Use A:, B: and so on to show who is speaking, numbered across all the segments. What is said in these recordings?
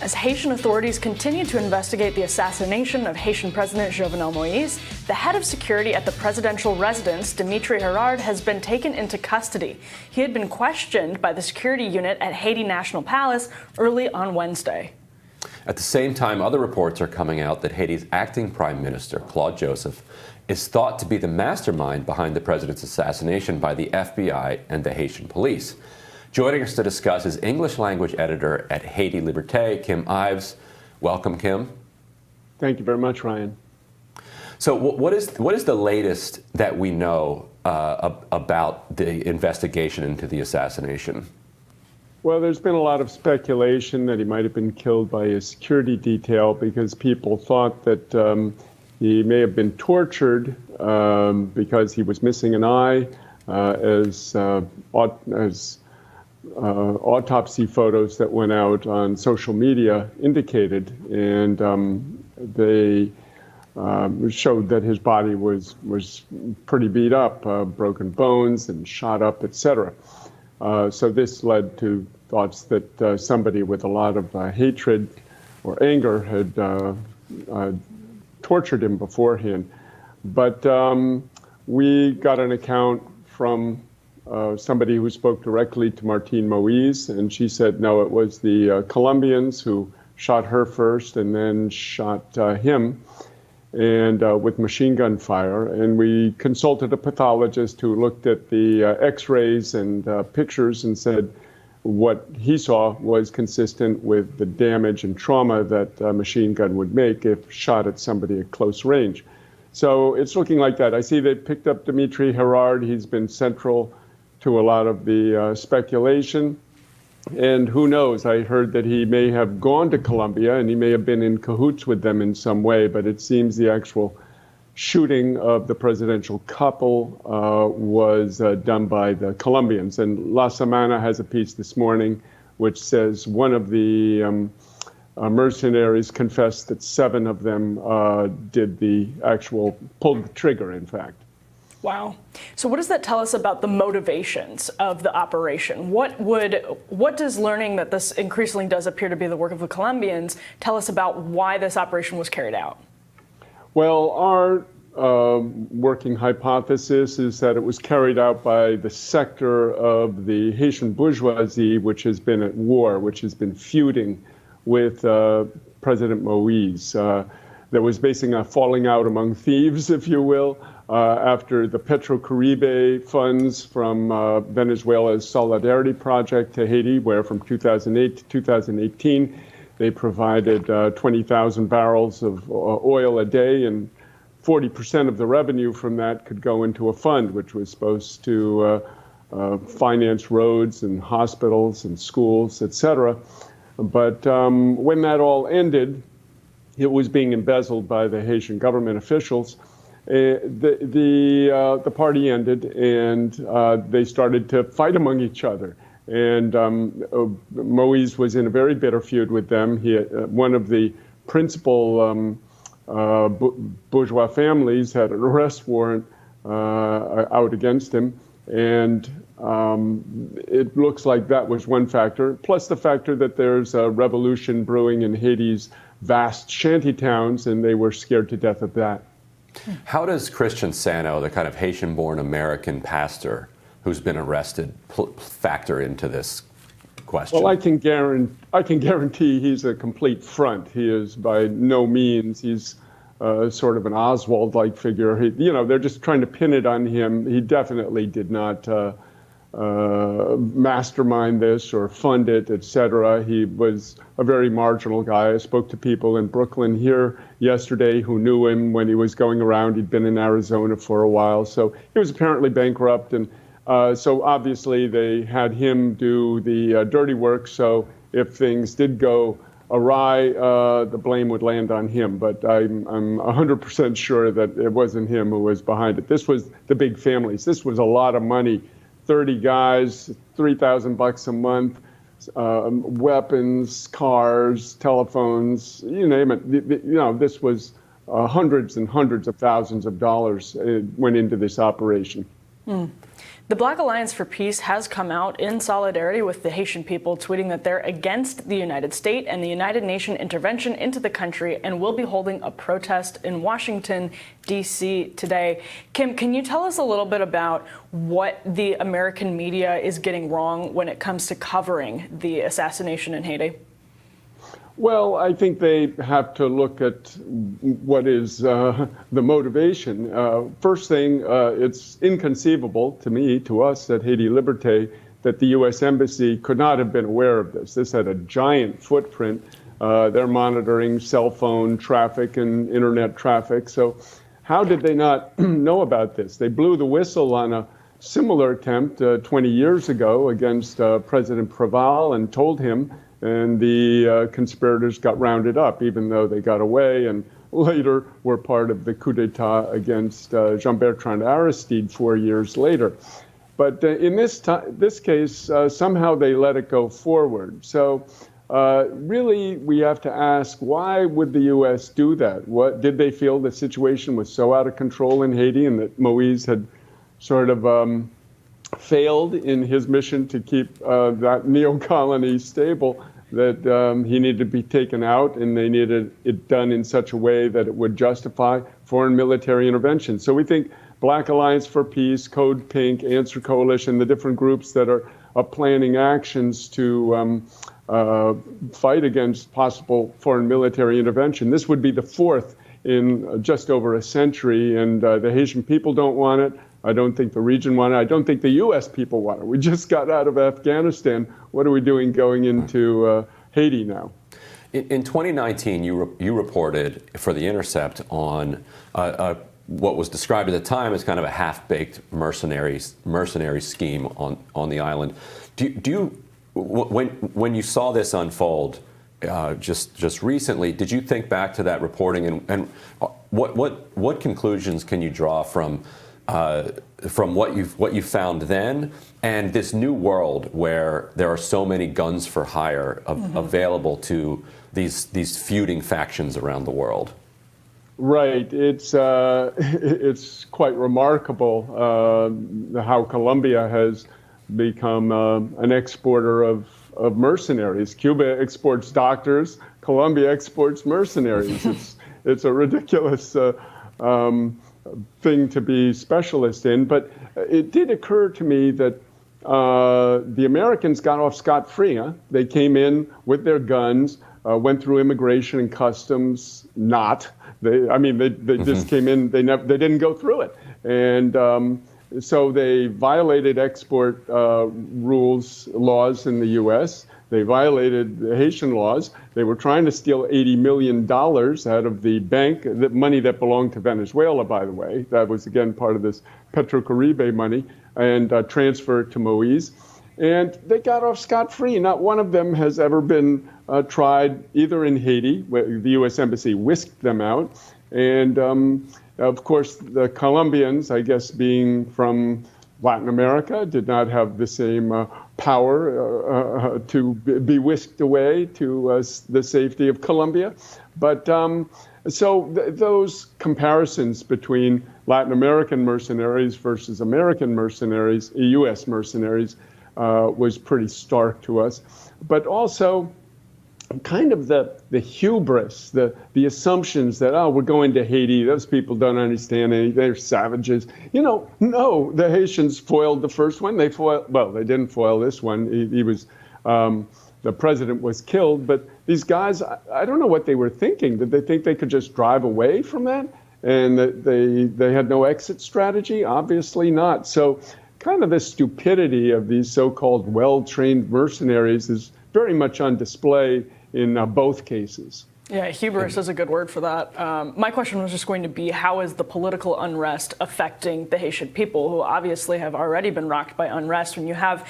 A: As Haitian authorities continue to investigate the assassination of Haitian President Jovenel Moïse, the head of security at the presidential residence, Dimitri Hérard, has been taken into custody. He had been questioned by the security unit at Haiti National Palace early on Wednesday.
B: At the same time, other reports are coming out that Haiti's acting prime minister, Claude Joseph, is thought to be the mastermind behind the president's assassination by the FBI and the Haitian police. Joining us to discuss is English language editor at Haiti Liberté, Kim Ives. Welcome, Kim.
C: Thank you very much, Ryan.
B: So what is the latest that we know about the investigation into the assassination?
C: Well, there's been a lot of speculation that he might have been killed by a security detail because people thought that he may have been tortured because he was missing an eye, as autopsy photos that went out on social media indicated, and they showed that his body was pretty beat up, broken bones and shot up, etc. So this led to thoughts that somebody with a lot of hatred or anger had tortured him beforehand. But we got an account from somebody who spoke directly to Martine Moïse, and she said, no, it was the Colombians who shot her first and then shot him, and with machine gun fire. And we consulted a pathologist who looked at the x-rays and pictures and said what he saw was consistent with the damage and trauma that a machine gun would make if shot at somebody at close range. So it's looking like that. I see they picked up Dimitri Hérard. He's been central to a lot of the speculation. And who knows, I heard that he may have gone to Colombia and he may have been in cahoots with them in some way, but it seems the actual shooting of the presidential couple was done by the Colombians. And La Semana has a piece this morning which says one of the mercenaries confessed that 7 of them pulled the trigger, in fact.
A: Wow. So what does that tell us about the motivations of the operation? What does learning that this increasingly does appear to be the work of the Colombians tell us about why this operation was carried out?
C: Well, our working hypothesis is that it was carried out by the sector of the Haitian bourgeoisie, which has been at war, which has been feuding with President Moïse. There was basically a falling out among thieves, if you will, after the Petrocaribe funds from Venezuela's Solidarity Project to Haiti, where from 2008 to 2018, they provided 20,000 barrels of oil a day, and 40% of the revenue from that could go into a fund, which was supposed to finance roads and hospitals and schools, etc. But when that all ended, it was being embezzled by the Haitian government officials. The party ended, and they started to fight among each other. And Moïse was in a very bitter feud with them. One of the principal bourgeois families had an arrest warrant out against him, and it looks like that was one factor, plus the factor that there's a revolution brewing in Haiti's vast shanty towns, and they were scared to death of that.
B: How does Christian Sano, the kind of Haitian-born American pastor who's been arrested, factor into this question?
C: Well, I can guarantee he's a complete front. He is by no means. He's sort of an Oswald-like figure. They're just trying to pin it on him. He definitely did not mastermind this or fund it, etc. He was a very marginal guy. I spoke to people in Brooklyn here yesterday who knew him when he was going around. He'd been in Arizona for a while, so he was apparently bankrupt, and so obviously they had him do the dirty work. So if things did go awry, the blame would land on him. But I'm 100% sure that it wasn't him who was behind it. This was the big families. This was a lot of money. 30 guys, $3,000 a month, weapons, cars, telephones, you name it. This was hundreds and hundreds of thousands of dollars went into this operation.
A: The Black Alliance for Peace has come out in solidarity with the Haitian people, tweeting that they're against the United States and the United Nations intervention into the country and will be holding a protest in Washington, D.C. today. Kim, can you tell us a little bit about what the American media is getting wrong when it comes to covering the assassination in Haiti?
C: Well, I think they have to look at what is the motivation. First thing, it's inconceivable to me, to us at Haiti Liberté, that the U.S. Embassy could not have been aware of this. This had a giant footprint. They're monitoring cell phone traffic and internet traffic. So how did they not know about this? They blew the whistle on a similar attempt 20 years ago against President Preval and told him, and the conspirators got rounded up, even though they got away and later were part of the coup d'etat against Jean-Bertrand Aristide 4 years later. But in this case, somehow they let it go forward. So really, we have to ask, why would the U.S. do that? What did they feel the situation was so out of control in Haiti and that Moïse had sort of failed in his mission to keep that neo-colony stable, that he needed to be taken out, and they needed it done in such a way that it would justify foreign military intervention. So we think Black Alliance for Peace, Code Pink, Answer Coalition, the different groups that are planning actions to fight against possible foreign military intervention. This would be the fourth in just over a century, and the Haitian people don't want it. I don't think the region want it. I don't think the U.S. people want it. We just got out of Afghanistan. What are we doing going into Haiti now?
B: In 2019, you reported for The Intercept on what was described at the time as kind of a half-baked mercenary scheme on the island. When you saw this unfold just recently, did you think back to that reporting, and what conclusions can you draw from what you found then and this new world where there are so many guns for hire available to these feuding factions around the world?
C: Right. It's quite remarkable how Colombia has become an exporter of mercenaries. Cuba exports doctors. Colombia exports mercenaries. It's a ridiculous thing to be specialist in. But it did occur to me that the Americans got off scot-free. They came in with their guns, went through immigration and customs. They just came in. They didn't go through it, and so they violated export laws in the U.S. They violated the Haitian laws. They were trying to steal $80 million out of the bank, the money that belonged to Venezuela, by the way. That was, again, part of this Petrocaribe money, and transfer it to Moïse. And they got off scot-free. Not one of them has ever been tried either in Haiti, where the U.S. Embassy whisked them out. And, of course, the Colombians, I guess being from Latin America, did not have the same power to be whisked away to the safety of Colombia. But those comparisons between Latin American mercenaries versus American mercenaries, U.S. mercenaries, was pretty stark to us. But also kind of the hubris, the assumptions that, we're going to Haiti, those people don't understand anything, they're savages. No, the Haitians foiled the first one. They didn't foil this one. He was, the president was killed, but these guys, I don't know what they were thinking. Did they think they could just drive away from that? And that they had no exit strategy? Obviously not. So kind of the stupidity of these so-called well-trained mercenaries is very much on display in both cases.
A: Yeah, hubris is a good word for that. My question was just going to be, how is the political unrest affecting the Haitian people, who obviously have already been rocked by unrest? When you have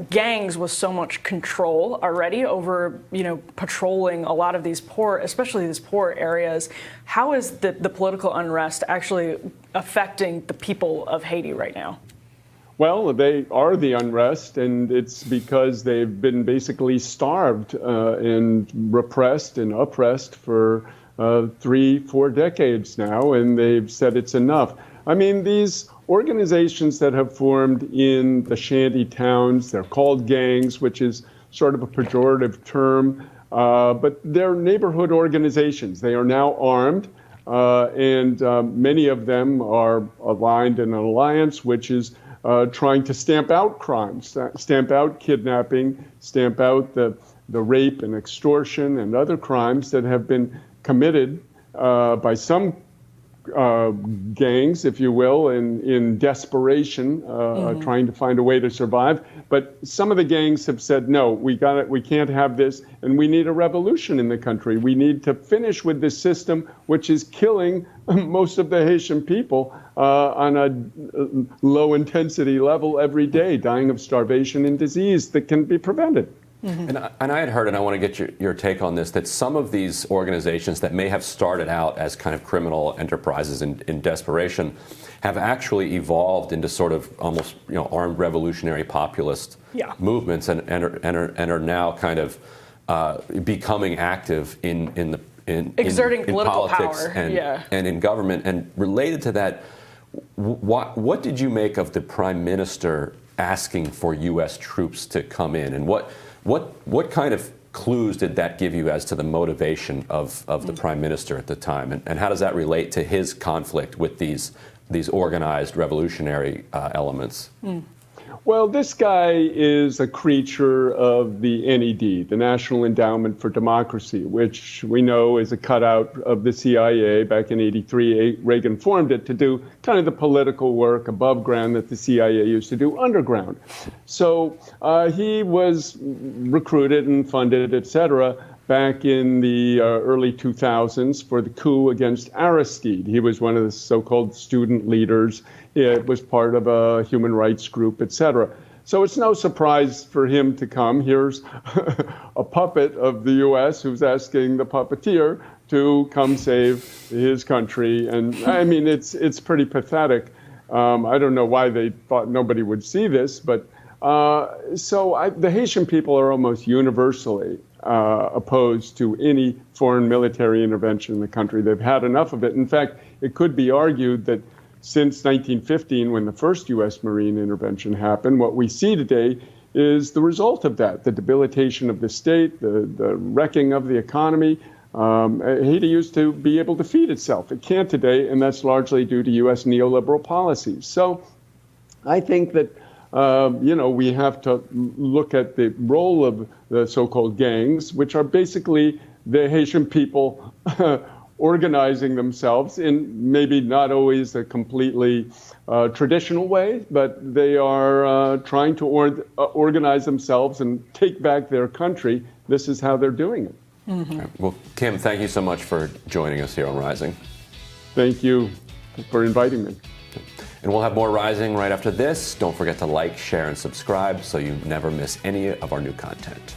A: gangs with so much control already over, patrolling a lot of these especially these poor areas, how is the political unrest actually affecting the people of Haiti right now?
C: Well, they are the unrest, and it's because they've been basically starved and repressed and oppressed for 3-4 decades now, and they've said it's enough. I mean, these organizations that have formed in the shanty towns. They're called gangs, which is sort of a pejorative term, but they're neighborhood organizations. They are now armed, and many of them are aligned in an alliance, which is trying to stamp out crimes, stamp out kidnapping, stamp out the rape and extortion and other crimes that have been committed by some gangs, if you will, in desperation, trying to find a way to survive. But some of the gangs have said, no, we can't have this, and we need a revolution in the country. We need to finish with this system, which is killing most of the Haitian people on a low intensity level every day, dying of starvation and disease that can be prevented.
B: And I had heard, and I want to get your take on this, that some of these organizations that may have started out as kind of criminal enterprises in desperation have actually evolved into sort of almost armed revolutionary populist movements and are now kind of becoming active in
A: exerting political
B: politics
A: power
B: and in government. And related to that, what did you make of the Prime Minister asking for U.S. troops to come in, and what kind of clues did that give you as to the motivation of the Prime Minister at the time, and how does that relate to his conflict with these organized revolutionary elements?
C: Well, this guy is a creature of the NED, the National Endowment for Democracy, which we know is a cutout of the CIA. Back in '83, Reagan formed it to do kind of the political work above ground that the CIA used to do underground. So he was recruited and funded, et cetera, back in the early 2000s for the coup against Aristide. He was one of the so-called student leaders. It was part of a human rights group, et cetera. So it's no surprise for him to come. Here's a puppet of the U.S. who's asking the puppeteer to come save his country. And I mean, it's pretty pathetic. I don't know why they thought nobody would see this, but the Haitian people are almost universally opposed to any foreign military intervention in the country. They've had enough of it. In fact, it could be argued that since 1915, when the first U.S. Marine intervention happened, what we see today is the result of that, the debilitation of the state, the wrecking of the economy. Haiti used to be able to feed itself. It can't today, and that's largely due to U.S. neoliberal policies. So I think that we have to look at the role of the so-called gangs, which are basically the Haitian people organizing themselves in maybe not always a completely traditional way, but they are trying to organize themselves and take back their country. This is how they're doing it.
B: Mm-hmm. Well, Kim, thank you so much for joining us here on Rising.
C: Thank you for inviting me.
B: And we'll have more Rising right after this. Don't forget to like, share, and subscribe so you never miss any of our new content.